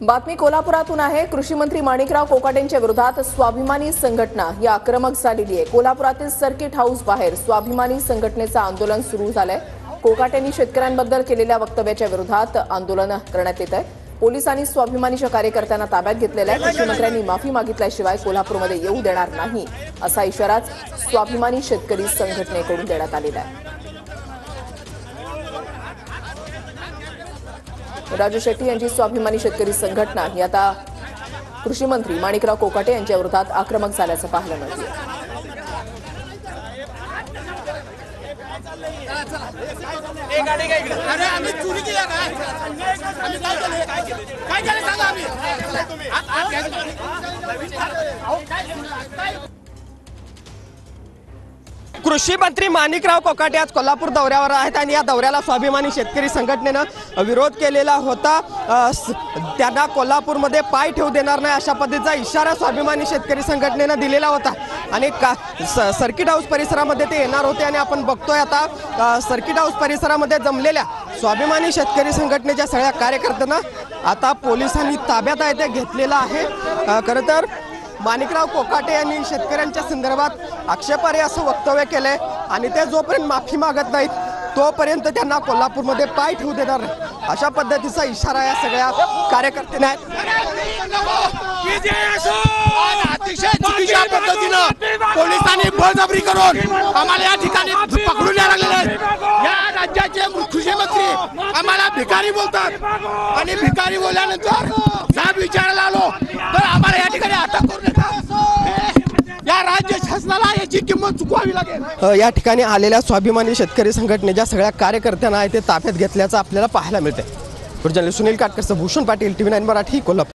बातमी कोल्हापुरातून आहे। कृषी मंत्री माणिकराव कोकाटेंच्या विरोधात स्वाभिमानी संघटना ही आक्रमक झालेली आहे। कोल्हापुरातील सर्किट हाऊस बाहेर स्वाभिमानी संघटनेचं आंदोलन सुरू झालंय। कोकाटेंनी शेतकऱ्यांबद्दल केलेल्या वक्तव्याच्या विरोधात आंदोलन करण्यात येत आहे। पोलिसांनी स्वाभिमानीच्या कार्यकर्त्यांना ताब्यात घेतलेलं आहे। कृषी मंत्र्यांनी माफी मागितल्याशिवाय कोल्हापूरमध्ये येऊ देणार नाही असा इशारा स्वाभिमानी शेतकरी संघटनेकडून देण्यात आलेला आहे। राजू शेट्टी यांची स्वाभिमानी शेतकरी संघटना ही आता कृषी मंत्री माणिकराव कोकाटे यांच्या विरोधात आक्रमक झाल्याचं पाहायला मिळतंय। कृषी मंत्री माणिकराव कोकाटे आज कोल्हापूर दौऱ्यावर आहेत आणि या दौऱ्याला स्वाभिमानी शेतकरी संघटनेनं विरोध केलेला होता। त्यांना कोल्हापूरमध्ये पाय ठेवू देणार नाही अशा पद्धतीचा इशारा स्वाभिमानी शेतकरी संघटनेनं दिलेला होता आणि सर्किट हाऊस परिसरामध्ये ते येणार होते आणि आपण बघतोय आता सर्किट हाऊस परिसरामध्ये जमलेल्या स्वाभिमानी शेतकरी संघटनेच्या सगळ्या कार्यकर्त्यांना आता पोलिसांनी ताब्यात आहे ते घेतलेलं आहे। खरं तर माणिकराव कोकाटे यांनी शेतकऱ्यांच्या संदर्भात आक्षेपार्ह असं वक्तव्य केलंय आणि ते जोपर्यंत माफी मागत नाहीत तोपर्यंत त्यांना कोल्हापूरमध्ये पाय ठेवू देणार नाही अशा पद्धतीचा इशारा या सगळ्या कार्यकर्त्यांना अतिशय चुकीच्या पद्धतीनं पोलिसांनी बळजबरी करून आम्हाला या ठिकाणी पकडून लागलेले आहेत। या राज्याचे कृषी मंत्री आम्हाला भिकारी बोलतात आणि भिकारी बोलल्यानंतर साहेब विचारायला आलो तर आम्हाला या ठिकाणी अटक करून या राज्य शासनाला याची किंमत चुकवावी लागेल। या ठिकाणी आलेल्या स्वाभिमानी शेतकरी संघटनेच्या सगळ्या कार्यकर्त्यांना ते ताब्यात घेतल्याचं आपल्याला पाहायला मिळतंय। सुनील काटकर, भूषण पाटील, TV9 मराठी, कोल्हापूर।